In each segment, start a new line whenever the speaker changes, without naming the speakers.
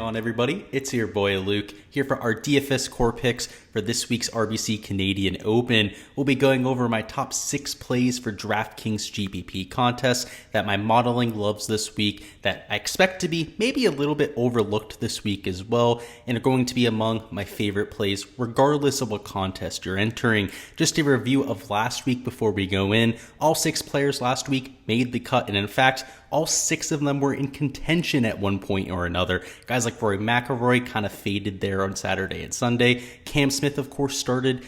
on, everybody? It's your boy Luke here for our DFS core picks for this week's RBC Canadian Open. We'll be going over my top 6 plays for Draftkings GPP contests that my modeling loves this week, that I expect to be maybe a little bit overlooked this week as well, and are going to be among my favorite plays regardless of what contest you're entering. Just a review of last week before we go in. All 6 players last week made the cut, and in fact, all 6 of them were in contention at one point or another. Guys like Rory McIlroy kind of faded there on Saturday and Sunday. Cam Smith, of course, started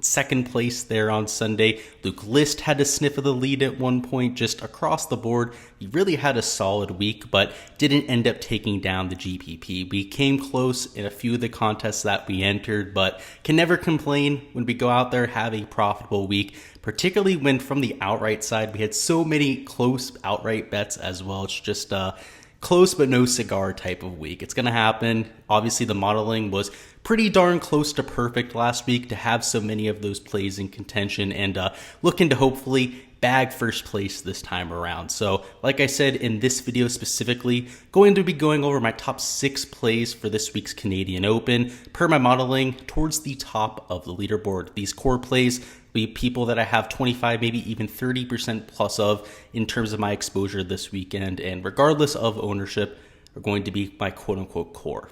second place there on Sunday. Luke List had a sniff of the lead at one point. Just across the board, he really had a solid week, but didn't end up taking down the GPP. We came close in a few of the contests that we entered, but can never complain when we go out there, have a profitable week, particularly when from the outright side, we had so many close outright bets as well. It's just close but no cigar type of week. It's going to happen. Obviously, the modeling was pretty darn close to perfect last week to have so many of those plays in contention, and looking to hopefully bag first place this time around. So like I said in this video specifically, going to be going over my top 6 plays for this week's Canadian Open per my modeling towards the top of the leaderboard. These core plays be people that I have 25, maybe even 30% plus of in terms of my exposure this weekend, and regardless of ownership, are going to be my quote-unquote core.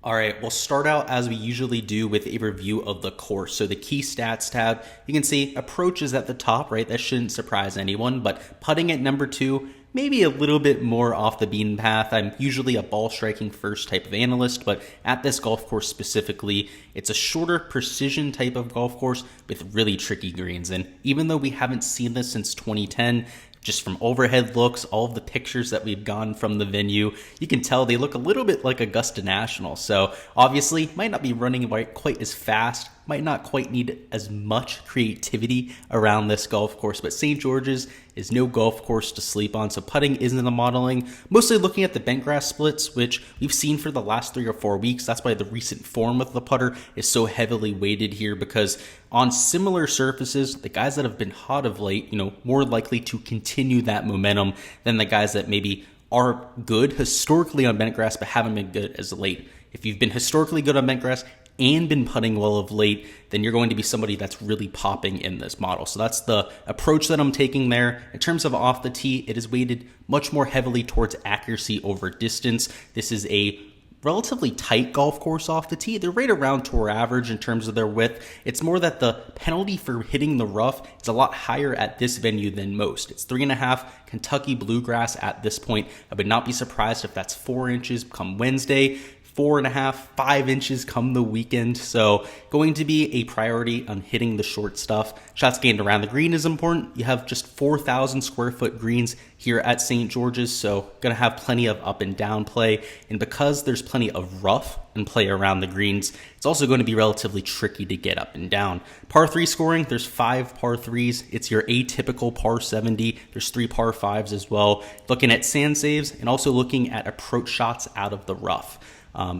All right, we'll start out as we usually do with a review of the course. So the key stats tab, you can see approach is at the top, right? That shouldn't surprise anyone, but putting at number 2, maybe a little bit more off the beaten path. I'm usually a ball striking first type of analyst, but at this golf course specifically, it's a shorter precision type of golf course with really tricky greens. And even though we haven't seen this since 2010, just from overhead looks, all of the pictures that we've gotten from the venue, you can tell they look a little bit like Augusta National. So obviously might not be running quite as fast, might not quite need as much creativity around this golf course, but St. George's is no golf course to sleep on, so putting isn't the modeling. Mostly looking at the bent grass splits, which we've seen for the last 3 or 4 weeks. That's why the recent form of the putter is so heavily weighted here, because on similar surfaces, the guys that have been hot of late, more likely to continue that momentum than the guys that maybe are good historically on bent grass but haven't been good as late. If you've been historically good on bent grass and been putting well of late, then you're going to be somebody that's really popping in this model. So that's the approach that I'm taking there. In terms of off the tee, it is weighted much more heavily towards accuracy over distance. This is a relatively tight golf course off the tee. They're right around tour average in terms of their width. It's more that the penalty for hitting the rough is a lot higher at this venue than most. It's 3.5 Kentucky bluegrass at this point. I would not be surprised if that's 4 inches come Wednesday, 4.5, 5 inches come the weekend. So going to be a priority on hitting the short stuff. Shots gained around the green is important. You have just 4,000 square foot greens here at St. George's, so going to have plenty of up and down play. And because there's plenty of rough and play around the greens, it's also going to be relatively tricky to get up and down. Par 3 scoring, there's 5 par 3s. It's your atypical par 70. There's 3 par 5s as well. Looking at sand saves and also looking at approach shots out of the rough,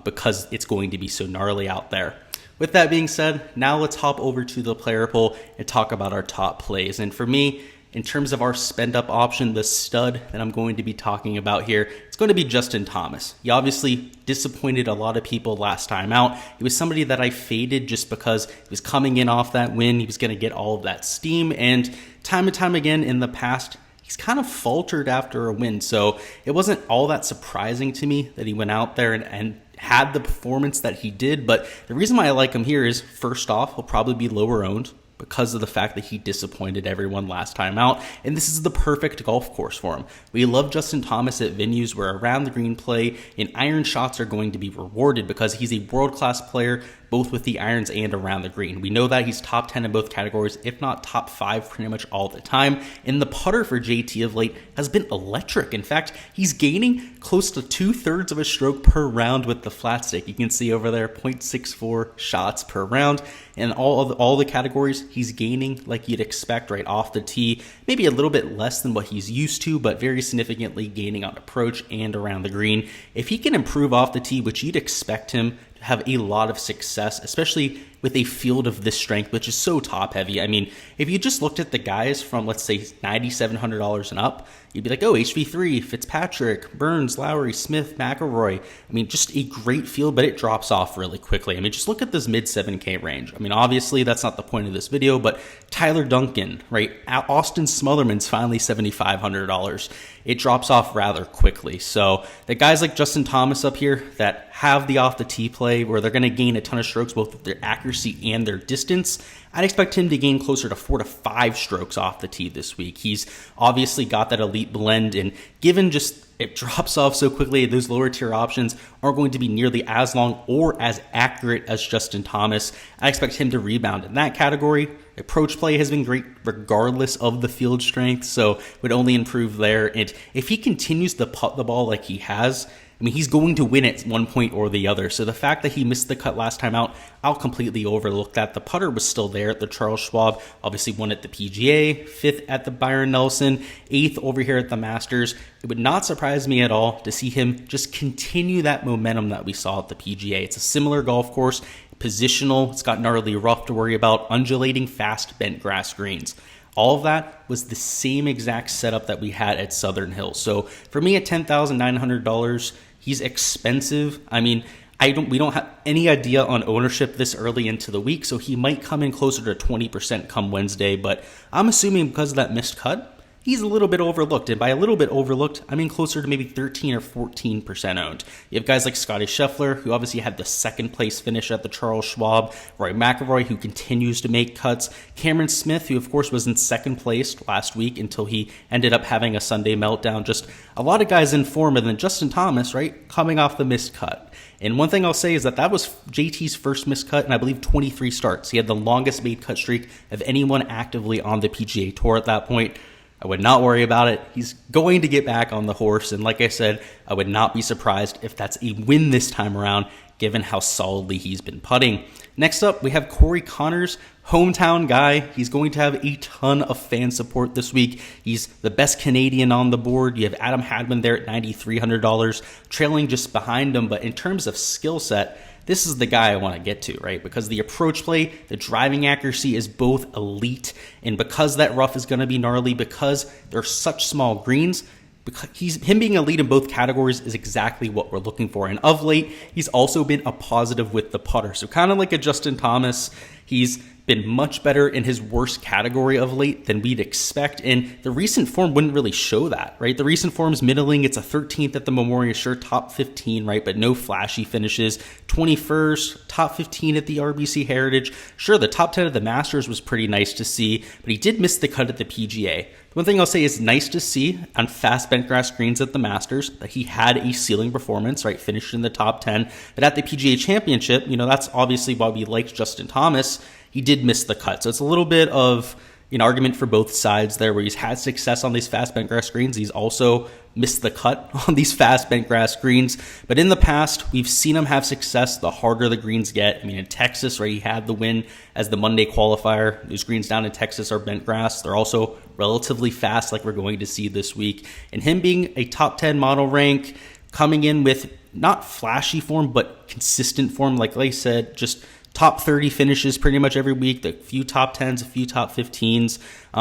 because it's going to be so gnarly out there. With that being said, now let's hop over to the player pool and talk about our top plays. And for me, in terms of our spend up option, the stud that I'm going to be talking about here, it's going to be Justin Thomas. He obviously disappointed a lot of people last time out. He was somebody that I faded just because he was coming in off that win. He was going to get all of that steam, and time again in the past, he's kind of faltered after a win. So it wasn't all that surprising to me that he went out there and had the performance that he did. But the reason why I like him here is, first off, he'll probably be lower owned because of the fact that he disappointed everyone last time out. And this is the perfect golf course for him. We love Justin Thomas at venues where around the green play and iron shots are going to be rewarded, because he's a world-class player both with the irons and around the green. We know that he's top 10 in both categories, if not top 5 pretty much all the time. And the putter for JT of late has been electric. In fact, he's gaining close to 2/3 of a stroke per round with the flat stick. You can see over there 0.64 shots per round. And all the categories, he's gaining like you'd expect right off the tee. Maybe a little bit less than what he's used to, but very significantly gaining on approach and around the green. If he can improve off the tee, which you'd expect him have a lot of success, especially with a field of this strength, which is so top heavy. I mean, if you just looked at the guys from, let's say, $9,700 and up, you'd be like, oh, HV3, Fitzpatrick, Burns, Lowry, Smith, McIlroy. I mean, just a great field, but it drops off really quickly. I mean, just look at this mid 7K range. I mean, obviously, that's not the point of this video, but Tyler Duncan, right? Austin Smotherman's finally $7,500. It drops off rather quickly. So the guys like Justin Thomas up here that have the off the tee play where they're going to gain a ton of strokes, both with their accuracy and their distance, I'd expect him to gain closer to 4 to 5 strokes off the tee this week. He's obviously got that elite blend, and given just it drops off so quickly, those lower tier options aren't going to be nearly as long or as accurate as Justin Thomas. I expect him to rebound in that category. Approach play has been great regardless of the field strength, so would only improve there. And if he continues to putt the ball like he has, I mean, he's going to win at one point or the other. So the fact that he missed the cut last time out, I'll completely overlook that. The putter was still there at the Charles Schwab, obviously won at the PGA, 5th at the Byron Nelson, 8th over here at the Masters. It would not surprise me at all to see him just continue that momentum that we saw at the PGA. It's a similar golf course, positional, it's got gnarly rough to worry about, undulating, fast, bent grass greens. All of that was the same exact setup that we had at Southern Hills. So for me at $10,900, he's expensive. I mean, we don't have any idea on ownership this early into the week, so he might come in closer to 20% come Wednesday, but I'm assuming because of that missed cut, he's a little bit overlooked. And by a little bit overlooked, I mean closer to maybe 13 or 14% owned. You have guys like Scotty Scheffler, who obviously had the second place finish at the Charles Schwab, Rory McIlroy, who continues to make cuts, Cameron Smith, who of course was in second place last week until he ended up having a Sunday meltdown. Just a lot of guys in form, and then Justin Thomas, right, coming off the missed cut. And one thing I'll say is that was JT's first missed cut in, I believe, 23 starts. He had the longest made cut streak of anyone actively on the PGA Tour at that point. I would not worry about it. He's going to get back on the horse. And like I said, I would not be surprised if that's a win this time around, given how solidly he's been putting. Next up, we have Corey Connors, hometown guy. He's going to have a ton of fan support this week. He's the best Canadian on the board. You have Adam Hadwin there at $9,300, trailing just behind him. But in terms of skill set, this is the guy I want to get to, right? Because the approach play, the driving accuracy is both elite, and because that rough is going to be gnarly, because they're such small greens, because him being elite in both categories is exactly what we're looking for. And of late, he's also been a positive with the putter. So kind of like a Justin Thomas, he's been much better in his worst category of late than we'd expect. And the recent form wouldn't really show that, right? The recent form's middling. It's a 13th at the Memorial, sure, top 15, right? But no flashy finishes. 21st, top 15 at the RBC Heritage. Sure, the top 10 of the Masters was pretty nice to see, but he did miss the cut at the PGA. One thing I'll say is nice to see on fast bent grass greens at the Masters that he had a ceiling performance, right? Finished in the top 10. But at the PGA Championship, that's obviously why we liked Justin Thomas. He did miss the cut. So it's a little bit of an argument for both sides there, where he's had success on these fast bent grass greens. He's also missed the cut on these fast bent grass greens. But in the past, we've seen him have success the harder the greens get. I mean, in Texas, right, he had the win as the Monday qualifier. Those greens down in Texas are bent grass. They're also relatively fast, like we're going to see this week. And him being a top 10 model rank, coming in with not flashy form, but consistent form, like I said, just top 30 finishes pretty much every week, a few top 10s, a few top 15s,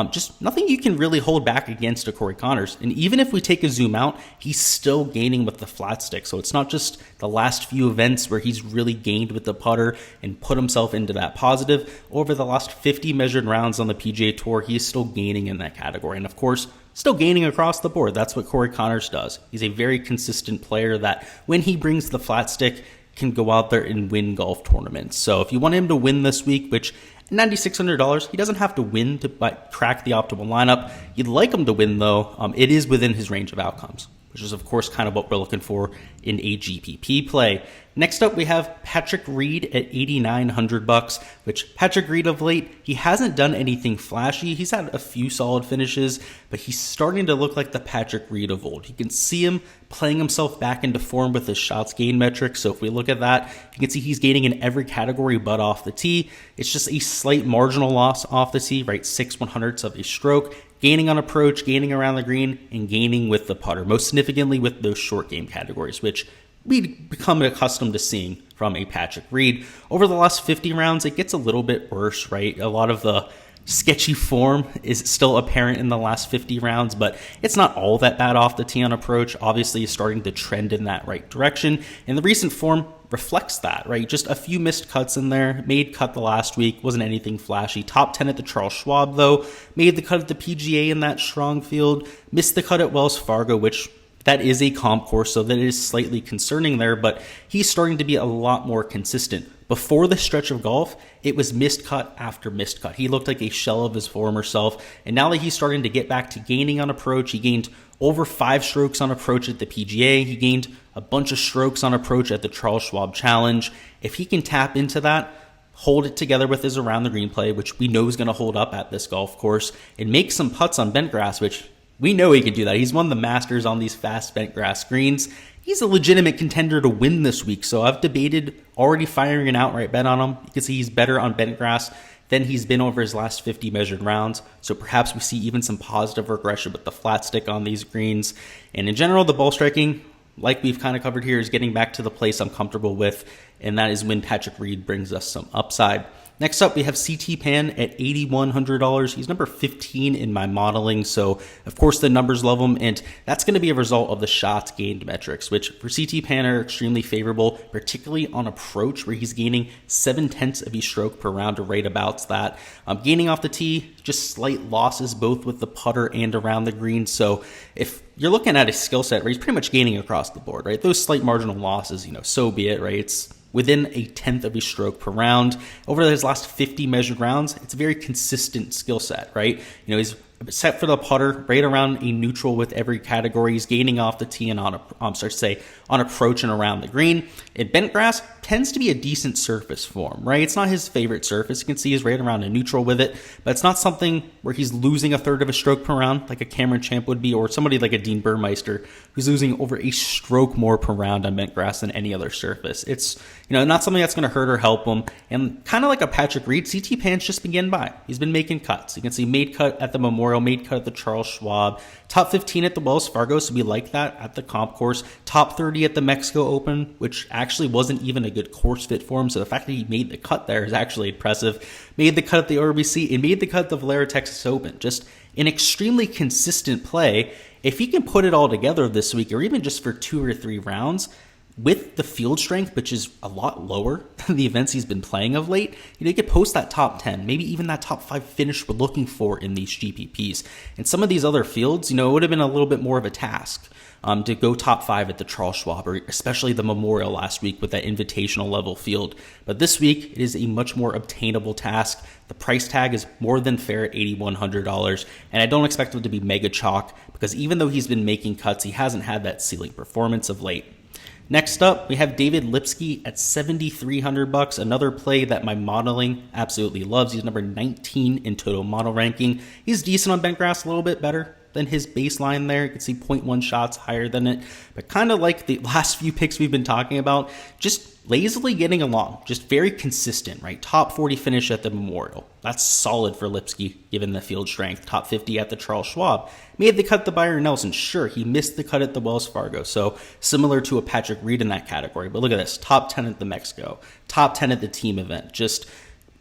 just nothing you can really hold back against a Corey Connors. And even if we take a zoom out, he's still gaining with the flat stick. So it's not just the last few events where he's really gained with the putter and put himself into that positive. Over the last 50 measured rounds on the PGA Tour, he is still gaining in that category. And of course, still gaining across the board. That's what Corey Connors does. He's a very consistent player that when he brings the flat stick, can go out there and win golf tournaments. So if you want him to win this week, which $9,600, he doesn't have to win to crack the optimal lineup. You'd like him to win, though. It is within his range of outcomes, which is, of course, kind of what we're looking for in a GPP play. Next up, we have Patrick Reed at $8,900, which Patrick Reed of late, he hasn't done anything flashy. He's had a few solid finishes, but he's starting to look like the Patrick Reed of old. You can see him playing himself back into form with his shots gain metric. So if we look at that, you can see he's gaining in every category but off the tee. It's just a slight marginal loss off the tee, right? 6/100ths of a stroke. Gaining on approach, gaining around the green, and gaining with the putter, most significantly with those short game categories, which we'd become accustomed to seeing from a Patrick Reed. Over the last 50 rounds, it gets a little bit worse, right? A lot of the sketchy form is still apparent in the last 50 rounds, but it's not all that bad off the tee on approach. Obviously, it's starting to trend in that right direction, and the recent form reflects that, right? Just a few missed cuts in there. Made cut the last week, wasn't anything flashy. Top 10 at the Charles Schwab, though. Made the cut at the PGA in that strong field. Missed the cut at Wells Fargo, which that is a comp course, so that is slightly concerning there, but he's starting to be a lot more consistent. Before the stretch of golf, it was missed cut after missed cut. He looked like a shell of his former self, and now that he's starting to get back to gaining on approach, he gained over 5 strokes on approach at the PGA. He gained a bunch of strokes on approach at the Charles Schwab Challenge. If he can tap into that, hold it together with his around the green play, which we know is going to hold up at this golf course, and make some putts on bent grass, which we know he can do that. He's won the Masters on these fast bent grass greens. He's a legitimate contender to win this week, so I've debated already firing an outright bet on him. You can see he's better on bent grass than he's been over his last 50 measured rounds, so perhaps we see even some positive regression with the flat stick on these greens. And in general, the ball striking, like we've kind of covered here, is getting back to the place I'm comfortable with, and that is when Patrick Reed brings us some upside. Next up, we have CT Pan at $8,100. He's number 15 in my modeling, so of course the numbers love him, and that's going to be a result of the shots gained metrics, which for CT Pan are extremely favorable, particularly on approach, where he's gaining 7/10 of a stroke per round, or right about that. Gaining off the tee, just slight losses both with the putter and around the green, so if you're looking at a skill set where he's pretty much gaining across the board, right? Those slight marginal losses, so be it, right? It's within 1/10 of a stroke per round. Over his last 50 measured rounds, it's a very consistent skill set, right? He's set for the putter right around a neutral with every category. He's gaining off the tee and on approach and around the green. And bent grass tends to be a decent surface for him, right? It's not his favorite surface. You can see he's right around a neutral with it, but it's not something where he's losing 1/3 of a stroke per round like a Cameron Champ would be, or somebody like a Dean Burmeister who's losing over a stroke more per round on bent grass than any other surface. It's not something that's going to hurt or help him. And kind of like a Patrick Reed, CT Pan's just been getting by. He's been making cuts. You can see made cut at the Memorial, made cut at the Charles Schwab, top 15 at the Wells Fargo, so we like that at the comp course, top 30 at the Mexico Open, which actually wasn't even a good course fit for him, so the fact that he made the cut there is actually impressive. Made the cut at the RBC, and made the cut at the Valero Texas Open. Just an extremely consistent play. If he can put it all together this week, or even just for 2 or 3 rounds, with the field strength, which is a lot lower than the events he's been playing of late, he could post that top 10, maybe even that top 5 finish we're looking for in these GPPs. And some of these other fields, it would have been a little bit more of a task to go top 5 at the Charles Schwab, or especially the Memorial last week with that invitational level field. But this week, it is a much more obtainable task. The price tag is more than fair at $8,100, and I don't expect him to be mega chalk, because even though he's been making cuts, he hasn't had that ceiling performance of late. Next up, we have David Lipsky at $7,300, another play that my modeling absolutely loves. He's number 19 in total model ranking. He's decent on bent grass, a little bit better than his baseline there. You can see 0.1 shots higher than it, but kind of like the last few picks we've been talking about, just lazily getting along, just very consistent, right? Top 40 finish at the Memorial. That's solid for Lipsky, given the field strength. Top 50 at the Charles Schwab. Made the cut at the Byron Nelson. Sure, he missed the cut at the Wells Fargo, so similar to a Patrick Reed in that category. But look at this, top 10 at the Mexico, top 10 at the team event. Just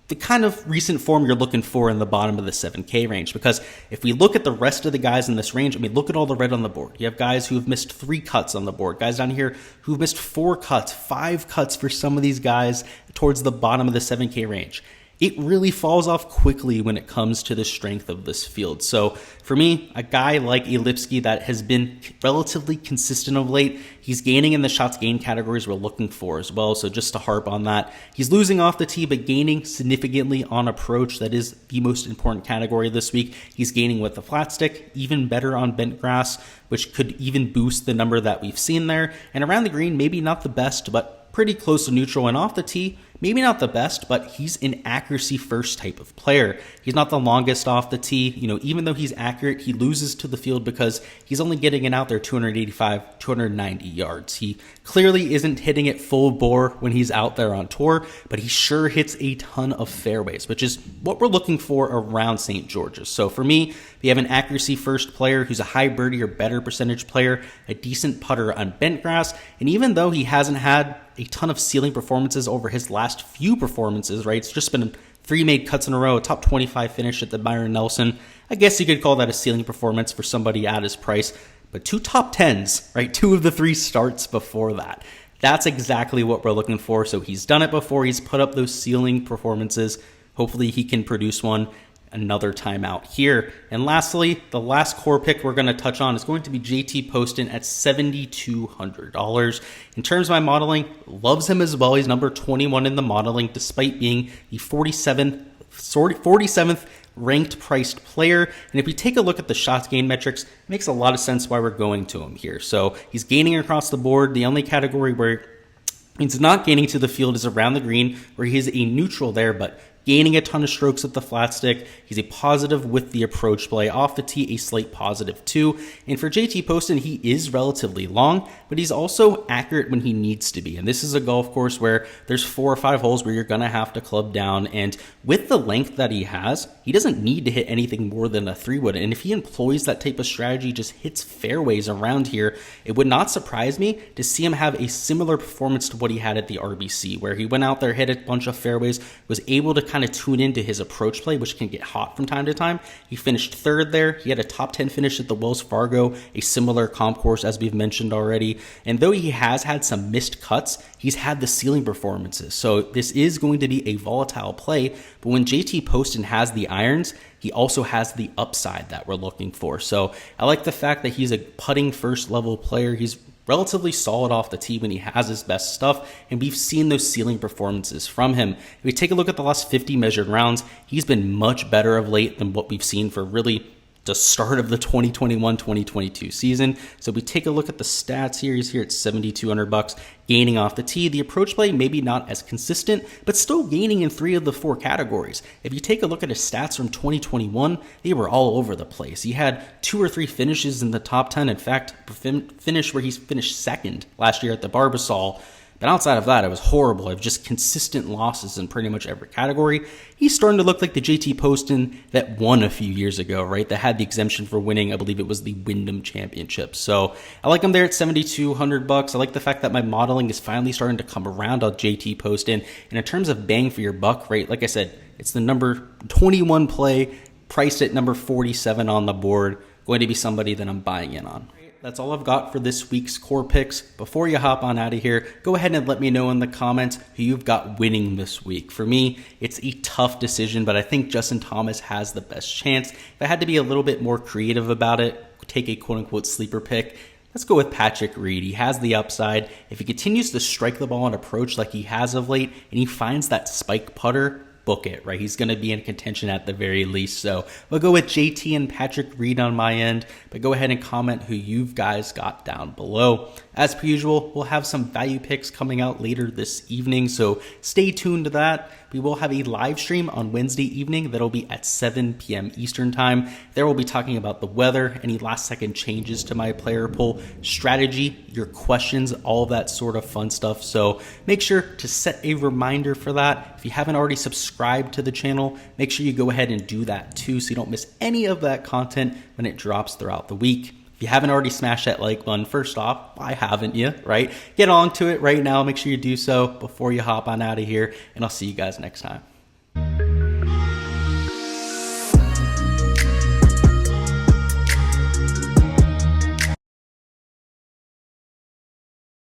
the kind of recent form you're looking for in the bottom of the 7K range. Because if we look at the rest of the guys in this range, look at all the red on the board. You have guys who have missed 3 cuts on the board. Guys down here who've missed 4 cuts, 5 cuts for some of these guys towards the bottom of the 7K range. It really falls off quickly when it comes to the strength of this field. So for me, a guy like Lipsky that has been relatively consistent of late, he's gaining in the shots gained categories we're looking for as well. So just to harp on that, he's losing off the tee, but gaining significantly on approach. That is the most important category this week. He's gaining with the flat stick, even better on bent grass, which could even boost the number that we've seen there. And around the green, maybe not the best, but pretty close to neutral. And off the tee, maybe not the best, but he's an accuracy first type of player. He's not the longest off the tee. Even though he's accurate, he loses to the field because he's only getting it out there 285, 290 yards. He clearly isn't hitting it full bore when he's out there on tour, but he sure hits a ton of fairways, which is what we're looking for around St. George's. So for me, we have an accuracy first player who's a high birdie or better percentage player, a decent putter on bent grass, and even though he hasn't had a ton of ceiling performances over his last few performances, right? It's just been 3 made cuts in a row, a top 25 finish at the Byron Nelson. I guess you could call that a ceiling performance for somebody at his price, but 2 top 10s, right? 2 of the 3 starts before that. That's exactly what we're looking for. So he's done it before. He's put up those ceiling performances. Hopefully he can produce one another time out here. And lastly, the last core pick we're going to touch on is going to be JT Poston at $7,200. In terms of my modeling, loves him as well. He's number 21 in the modeling, despite being the 47th ranked priced player. And if we take a look at the shots gained metrics, it makes a lot of sense why we're going to him here. So he's gaining across the board. The only category where he's not gaining to the field is around the green, where he's a neutral there, but gaining a ton of strokes at the flat stick. He's a positive with the approach play. Off the tee, a slight positive too. And for JT Poston, he is relatively long, but he's also accurate when he needs to be. And this is a golf course where there's 4 or 5 holes where you're going to have to club down. And with the length that he has, he doesn't need to hit anything more than a 3-wood. And if he employs that type of strategy, just hits fairways around here, it would not surprise me to see him have a similar performance to what he had at the RBC, where he went out there, hit a bunch of fairways, was able to kind of tune into his approach play, which can get hot from time to time. He finished 3rd there. He had a top 10 finish at the Wells Fargo, a similar comp course as we've mentioned already. And though he has had some missed cuts, he's had the ceiling performances. So this is going to be a volatile play, but when JT Poston has the irons, he also has the upside that we're looking for. So I like the fact that he's a putting first level player. He's relatively solid off the tee when he has his best stuff, and we've seen those ceiling performances from him. If we take a look at the last 50 measured rounds, he's been much better of late than what we've seen for really the start of the 2021-2022 season. So we take a look at the stats here. He's here at $7,200, gaining off the tee. The approach play maybe not as consistent, but still gaining in 3 of the 4 categories. If you take a look at his stats from 2021, they were all over the place. He had 2 or 3 finishes in the top 10. In fact, finish where he's finished 2nd last year at the Barbasol. But outside of that, it was horrible. It was just consistent losses in pretty much every category. He's starting to look like the JT Poston that won a few years ago, right? That had the exemption for winning, I believe it was the Wyndham Championship. So I like him there at $7,200. I like the fact that my modeling is finally starting to come around on JT Poston. And in terms of bang for your buck, right? Like I said, it's the number 21 play, priced at number 47 on the board. Going to be somebody that I'm buying in on. That's all I've got for this week's core picks. Before you hop on out of here, go ahead and let me know in the comments who you've got winning this week. For me, it's a tough decision, but I think Justin Thomas has the best chance. If I had to be a little bit more creative about it, take a quote-unquote sleeper pick, let's go with Patrick Reed. He has the upside. If he continues to strike the ball and approach like he has of late, and he finds that spike putter, book it, right? He's going to be in contention at the very least. So we'll go with JT and Patrick Reed on my end, but go ahead and comment who you guys got down below. As per usual, we'll have some value picks coming out later this evening, so stay tuned to that. We will have a live stream on Wednesday evening that'll be at 7 p.m. Eastern time. There we'll be talking about the weather, any last second changes to my player pool strategy, your questions, all that sort of fun stuff. So make sure to set a reminder for that. If you haven't already subscribed to the channel, make sure you go ahead and do that too so you don't miss any of that content when it drops throughout the week. If you haven't already smashed that like button, first off, why haven't you, right? Get on to it right now. Make sure you do so before you hop on out of here, and I'll see you guys next time.